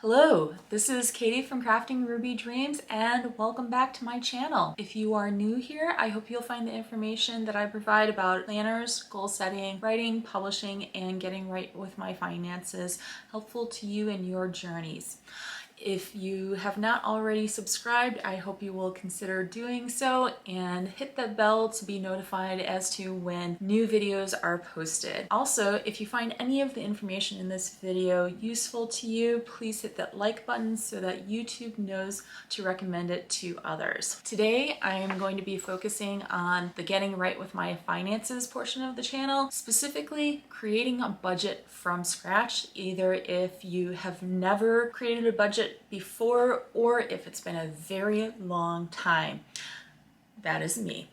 Hello, this is Katie from Crafting Ruby Dreams and welcome back to my channel. If you are new here, I hope you'll find the information that I provide about planners, goal setting, writing, publishing, and getting right with my finances helpful to you in your journeys. If you have not already subscribed, I hope you will consider doing so and hit the bell to be notified as to when new videos are posted. Also, if you find any of the information in this video useful to you, please hit that like button so that YouTube knows to recommend it to others. Today, I am going to be focusing on the getting right with my finances portion of the channel, specifically creating a budget from scratch, either if you have never created a budget before or if it's been a very long time. That is me.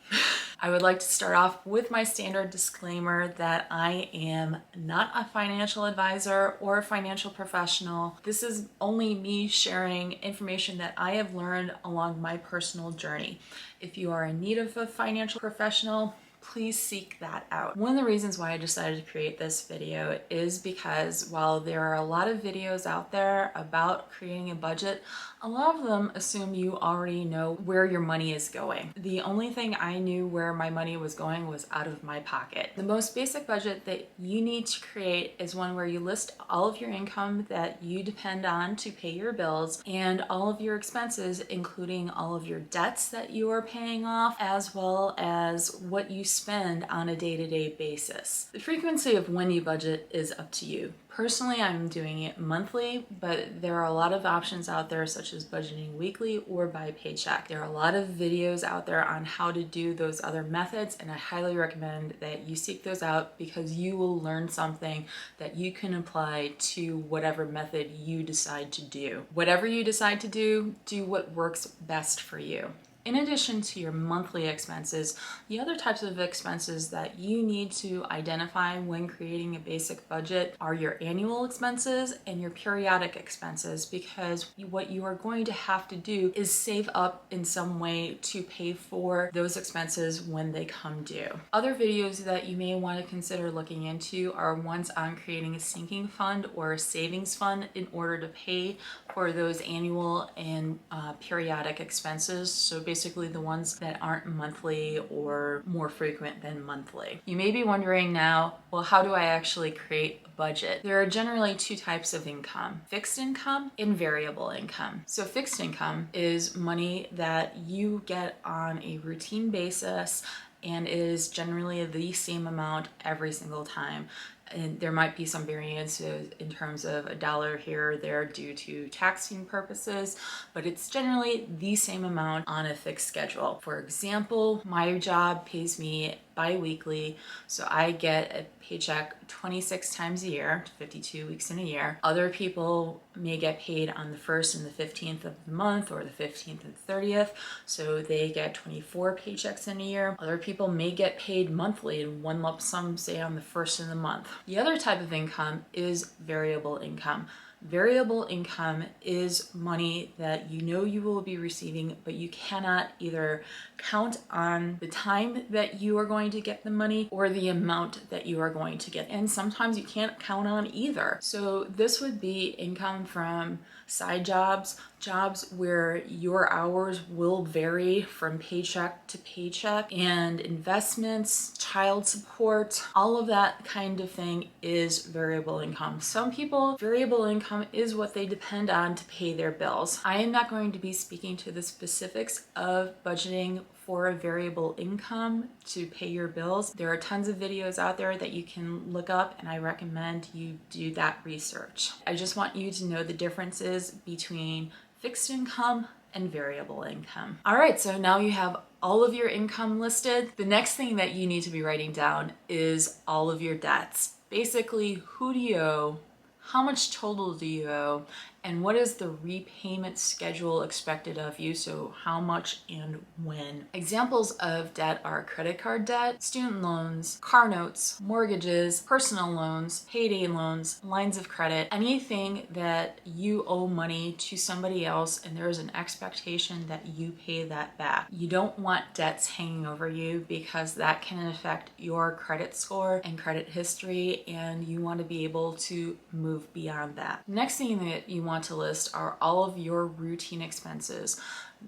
I would like to start off with my standard disclaimer that I am not a financial advisor or a financial professional. This is only me sharing information that I have learned along my personal journey. If you are in need of a financial professional, please seek that out. One of the reasons why I decided to create this video is because while there are a lot of videos out there about creating a budget, a lot of them assume you already know where your money is going. The only thing I knew where my money was going was out of my pocket. The most basic budget that you need to create is one where you list all of your income that you depend on to pay your bills and all of your expenses, including all of your debts that you are paying off, as well as what you spend on a day-to-day basis. The frequency of when you budget is up to you. Personally, I'm doing it monthly, but there are a lot of options out there such as budgeting weekly or by paycheck. There are a lot of videos out there on how to do those other methods, and I highly recommend that you seek those out because you will learn something that you can apply to whatever method you decide to do. Whatever you decide to do what works best for you. In addition to your monthly expenses, the other types of expenses that you need to identify when creating a basic budget are your annual expenses and your periodic expenses, because what you are going to have to do is save up in some way to pay for those expenses when they come due. Other videos that you may want to consider looking into are ones on creating a sinking fund or a savings fund in order to pay for those annual and periodic expenses. So basically the ones that aren't monthly or more frequent than monthly. You may be wondering now, well, how do I actually create a budget? There are generally two types of income: fixed income and variable income. So fixed income is money that you get on a routine basis and is generally the same amount every single time. And there might be some variances in terms of a dollar here or there due to taxing purposes, but it's generally the same amount on a fixed schedule. For example, my job pays me bi-weekly, so I get a paycheck 26 times a year, 52 weeks in a year. Other people may get paid on the 1st and the 15th of the month, or the 15th and 30th, so they get 24 paychecks in a year. Other people may get paid monthly in one lump sum, say on the 1st of the month. The other type of income is variable income. Variable income is money that you know you will be receiving, but you cannot either count on the time that you are going to get the money or the amount that you are going to get. And sometimes you can't count on either. So this would be income from side jobs, jobs where your hours will vary from paycheck to paycheck, and investments, child support, all of that kind of thing is variable income. Some people, variable income is what they depend on to pay their bills. I am not going to be speaking to the specifics of budgeting for a variable income to pay your bills. There are tons of videos out there that you can look up, and I recommend you do that research. I just want you to know the differences between fixed income and variable income. All right, so now you have all of your income listed. The next thing that you need to be writing down is all of your debts. Basically, who do you owe, how much total do you owe, and what is the repayment schedule expected of you, so how much and when. Examples of debt are credit card debt, student loans, car notes, mortgages, personal loans, payday loans, lines of credit, anything that you owe money to somebody else and there is an expectation that you pay that back. You don't want debts hanging over you because that can affect your credit score and credit history, and you want to be able to move beyond that. Next thing that you want want to list are all of your routine expenses.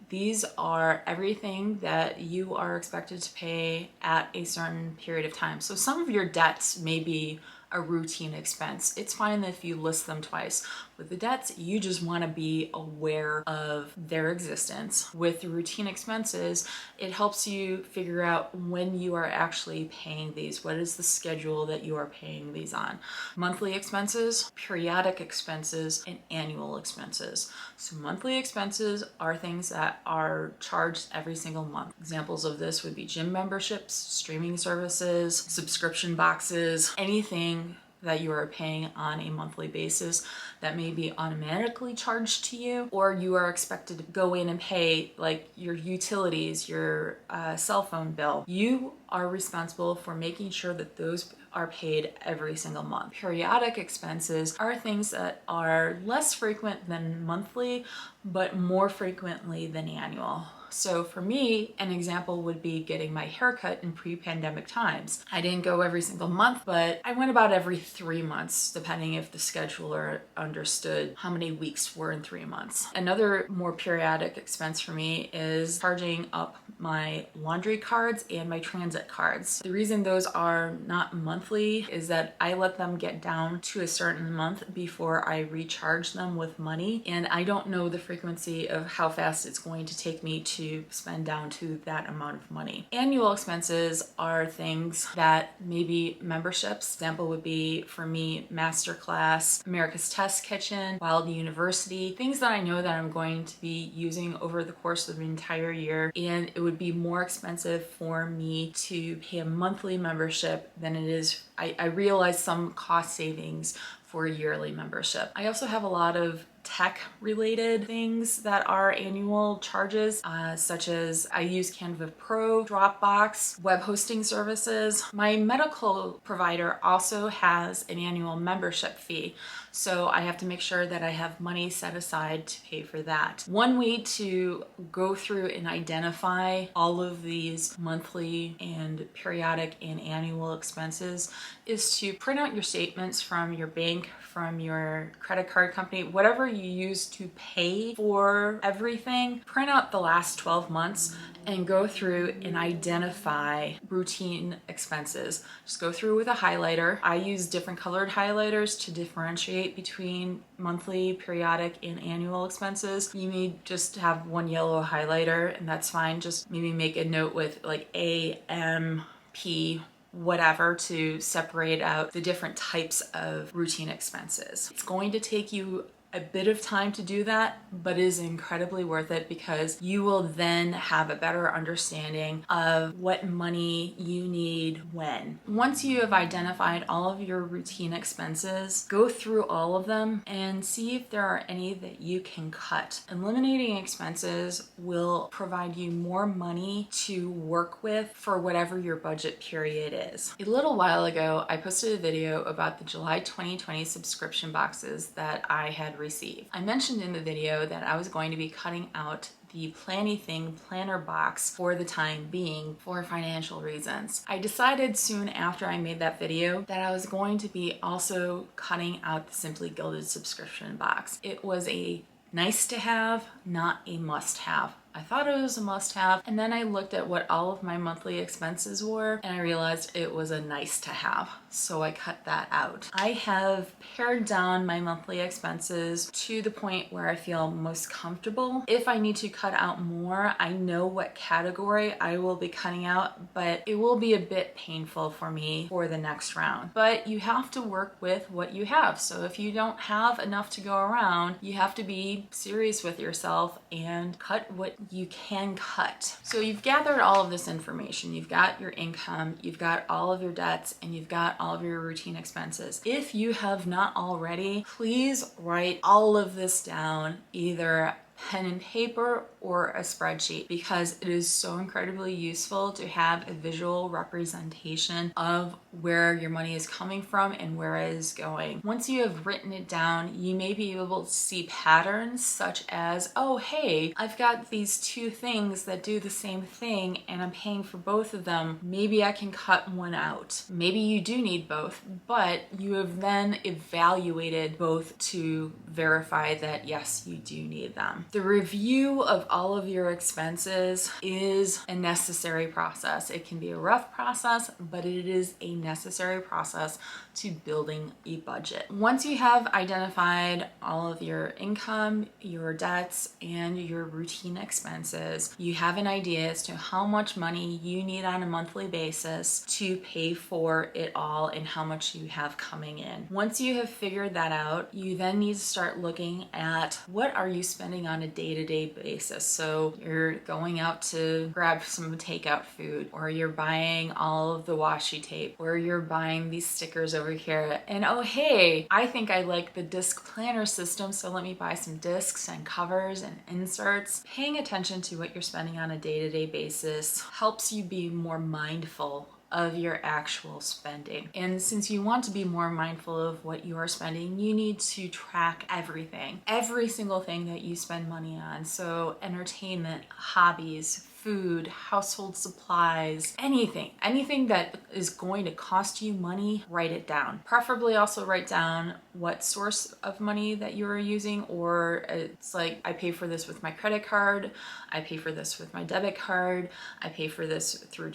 These are everything that you are expected to pay at a certain period of time. So some of your debts may be a routine expense. It's fine if you list them twice. With the debts, you just want to be aware of their existence. With routine expenses, it helps you figure out when you are actually paying these. What is the schedule that you are paying these on? Monthly expenses, periodic expenses, and annual expenses. So monthly expenses are things that are charged every single month. Examples of this would be gym memberships, streaming services, subscription boxes, anything that you are paying on a monthly basis that may be automatically charged to you, or you are expected to go in and pay, like your utilities, your cell phone bill. You are responsible for making sure that those are paid every single month. Periodic expenses are things that are less frequent than monthly, but more frequently than annual. So for me, an example would be getting my haircut in pre-pandemic times. I didn't go every single month, but I went about every 3 months, depending if the scheduler understood how many weeks were in 3 months. Another more periodic expense for me is charging up my laundry cards and my transit cards. The reason those are not monthly is that I let them get down to a certain month before I recharge them with money, and I don't know the frequency of how fast it's going to take me to spend down to that amount of money. Annual expenses are things that maybe memberships. Example would be for me, Masterclass, America's Test Kitchen, Wild University, things that I know that I'm going to be using over the course of the entire year, and it would be more expensive for me to pay a monthly membership than it is. I realize some cost savings for a yearly membership. I also have a lot of tech related things that are annual charges, such as I use Canva Pro, Dropbox, web hosting services. My medical provider also has an annual membership fee, so I have to make sure that I have money set aside to pay for that. One way to go through and identify all of these monthly and periodic and annual expenses is to print out your statements from your bank, from your credit card company, whatever you use to pay for everything. Print out the last 12 months and go through and identify routine expenses. Just go through with a highlighter. I use different colored highlighters to differentiate between monthly, periodic, and annual expenses. You may just have one yellow highlighter and that's fine. Just maybe make a note with like A, M, P, whatever to separate out the different types of routine expenses. It's going to take you a bit of time to do that, but is incredibly worth it because you will then have a better understanding of what money you need when. Once you have identified all of your routine expenses, go through all of them and see if there are any that you can cut. Eliminating expenses will provide you more money to work with for whatever your budget period is. A little while ago, I posted a video about the July 2020 subscription boxes that I had received. I mentioned in the video that I was going to be cutting out the Plannything planner box for the time being for financial reasons. I decided soon after I made that video that I was going to be also cutting out the Simply Gilded subscription box. It was a nice to have, not a must have. I thought it was a must-have, and then I looked at what all of my monthly expenses were and I realized it was a nice to have, so I cut that out. I have pared down my monthly expenses to the point where I feel most comfortable. If I need to cut out more, I know what category I will be cutting out, but it will be a bit painful for me for the next round. But you have to work with what you have, so if you don't have enough to go around, you have to be serious with yourself and cut what you can cut. So you've gathered all of this information. You've got your income, you've got all of your debts, and you've got all of your routine expenses. If you have not already, please write all of this down, either pen and paper or a spreadsheet, because it is so incredibly useful to have a visual representation of where your money is coming from and where it is going. Once you have written it down, you may be able to see patterns such as, oh, hey, I've got these two things that do the same thing and I'm paying for both of them. Maybe I can cut one out. Maybe you do need both, but you have then evaluated both to verify that yes, you do need them. The review of all of your expenses is a necessary process. It can be a rough process, but it is a necessary process to building a budget. Once you have identified all of your income, your debts, and your routine expenses, you have an idea as to how much money you need on a monthly basis to pay for it all and how much you have coming in. Once you have figured that out, you then need to start looking at what are you spending on a day-to-day basis. So you're going out to grab some takeout food, or you're buying all of the washi tape, or you're buying these stickers over here, and oh hey, I think I like the disc planner system, so let me buy some discs and covers and inserts. Paying attention to what you're spending on a day-to-day basis helps you be more mindful of your actual spending. And since you want to be more mindful of what you are spending, you need to track everything, every single thing that you spend money on. So entertainment, hobbies, food, household supplies, anything that is going to cost you money, write it down. Preferably also write down what source of money that you are using, or it's like, I pay for this with my credit card, I pay for this with my debit card, I pay for this through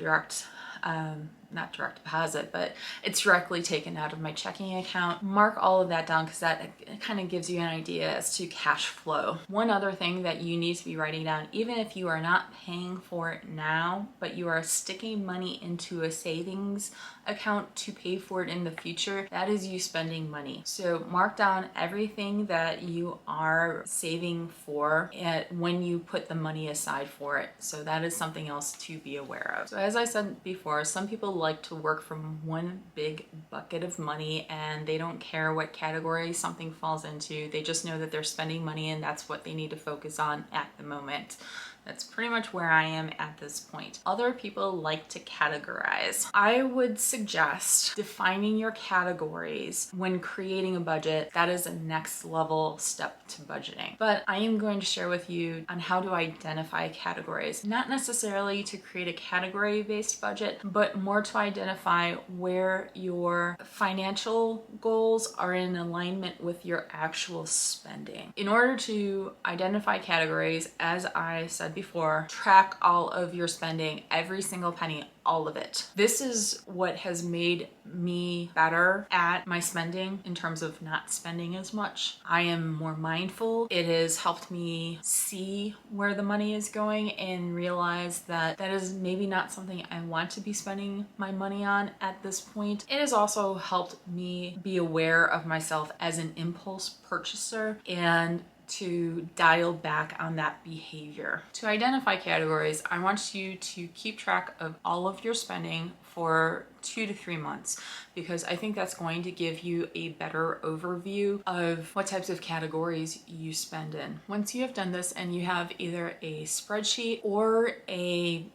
not direct deposit, but it's directly taken out of my checking account. Mark all of that down, because that kind of gives you an idea as to cash flow. One other thing that you need to be writing down, even if you are not paying for it now, but you are sticking money into a savings account to pay for it in the future, that is you spending money. So mark down everything that you are saving for when you put the money aside for it. So that is something else to be aware of. So as I said before, some people like to work from one big bucket of money and they don't care what category something falls into. They just know that they're spending money and that's what they need to focus on at the moment. That's pretty much where I am at this point. Other people like to categorize. I would suggest defining your categories when creating a budget. That is a next level step to budgeting. But I am going to share with you on how to identify categories, not necessarily to create a category-based budget, but more to identify where your financial goals are in alignment with your actual spending. In order to identify categories, as I said before, track all of your spending, every single penny, all of it. This is what has made me better at my spending in terms of not spending as much. I am more mindful. It has helped me see where the money is going and realize that that is maybe not something I want to be spending my money on at this point. It has also helped me be aware of myself as an impulse purchaser and to dial back on that behavior. To identify categories, I want you to keep track of all of your spending for 2 to 3 months, because I think that's going to give you a better overview of what types of categories you spend in. Once you have done this and you have either a spreadsheet or a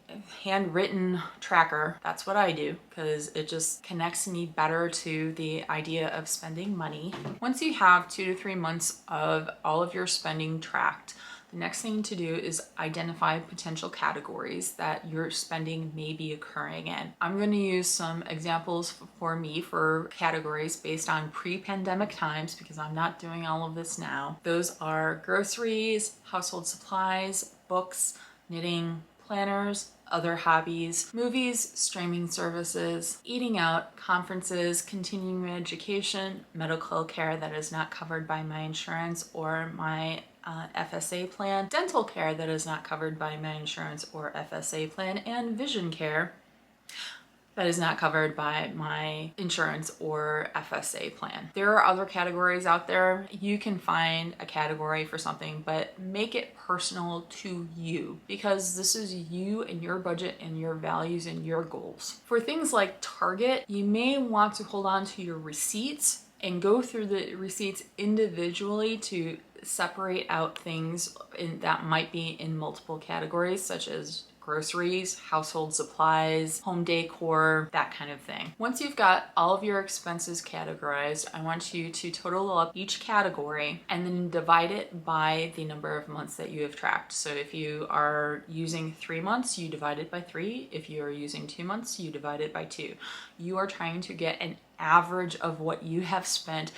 handwritten tracker, that's what I do because it just connects me better to the idea of spending money. Once you have 2 to 3 months of all of your spending tracked, the next thing to do is identify potential categories that your spending may be occurring in. I'm going to use some examples for me for categories based on pre-pandemic times, because I'm not doing all of this now. Those are groceries, household supplies, books, knitting, planners, other hobbies, movies, streaming services, eating out, conferences, continuing education, medical care that is not covered by my insurance or my FSA plan, dental care that is not covered by my insurance or FSA plan, and vision care that is not covered by my insurance or FSA plan. There are other categories out there. You can find a category for something, but make it personal to you, because this is you and your budget and your values and your goals. For things like Target, you may want to hold on to your receipts and go through the receipts individually to separate out things that might be in multiple categories, such as groceries, household supplies, home decor, that kind of thing. Once you've got all of your expenses categorized, I want you to total up each category and then divide it by the number of months that you have tracked. So if you are using 3 months, you divide it by 3. If you are using 2 months, you divide it by 2. You are trying to get an average of what you have spent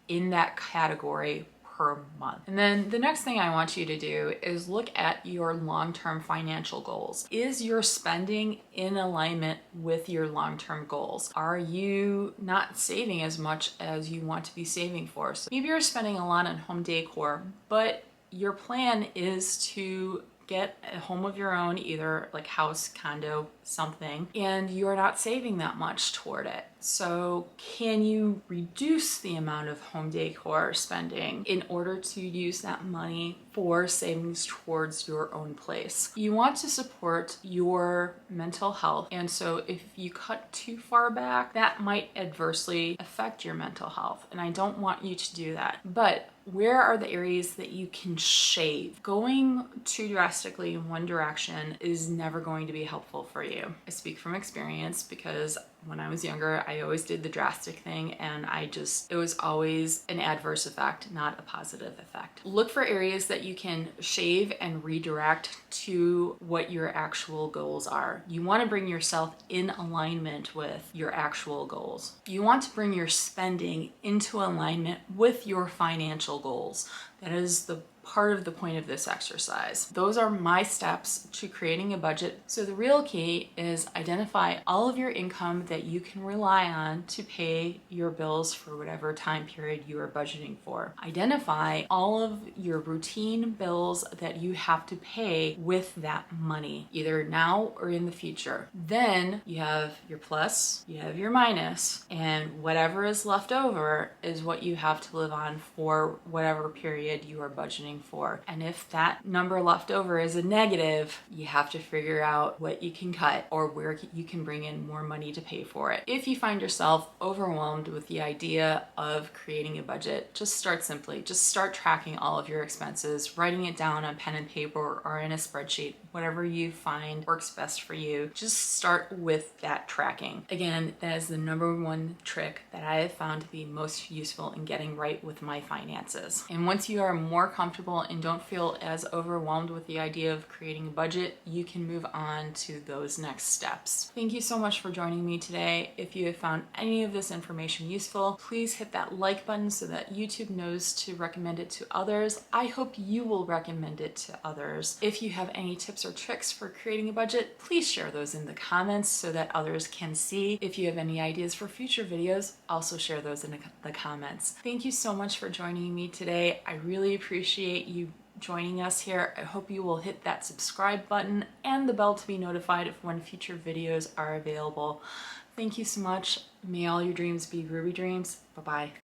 in that category per month. And then the next thing I want you to do is look at your long-term financial goals. Is your spending in alignment with your long-term goals? Are you not saving as much as you want to be saving for? So maybe you're spending a lot on home decor, but your plan is to get a home of your own, either like house, condo, something, and you're not saving that much toward it. So can you reduce the amount of home decor spending in order to use that money for savings towards your own place? You want to support your mental health, and so if you cut too far back, that might adversely affect your mental health, and I don't want you to do that. But where are the areas that you can shave? Going too drastically in one direction is never going to be helpful for you. I speak from experience because when I was younger, I always did the drastic thing, and it was always an adverse effect, not a positive effect. Look for areas that you can shave and redirect to what your actual goals are. You want to bring yourself in alignment with your actual goals. You want to bring your spending into alignment with your financial goals. That is the part of the point of this exercise. Those are my steps to creating a budget. So the real key is identify all of your income that you can rely on to pay your bills for whatever time period you are budgeting for. Identify all of your routine bills that you have to pay with that money, either now or in the future. Then you have your plus, you have your minus, and whatever is left over is what you have to live on for whatever period you are budgeting for. And if that number left over is a negative, you have to figure out what you can cut or where you can bring in more money to pay for it. If you find yourself overwhelmed with the idea of creating a budget, just start simply. Just start tracking all of your expenses, writing it down on pen and paper or in a spreadsheet, whatever you find works best for you. Just start with that tracking. Again, that is the number one trick that I have found to be most useful in getting right with my finances. And once you are more comfortable and don't feel as overwhelmed with the idea of creating a budget, you can move on to those next steps. Thank you so much for joining me today. If you have found any of this information useful, please hit that like button so that YouTube knows to recommend it to others. I hope you will recommend it to others. If you have any tips or tricks for creating a budget, please share those in the comments so that others can see. If you have any ideas for future videos, also share those in the comments. Thank you so much for joining me today. I really appreciate you joining us here. I hope you will hit that subscribe button and the bell to be notified of when future videos are available. Thank you so much. May all your dreams be Ruby dreams. Bye-bye.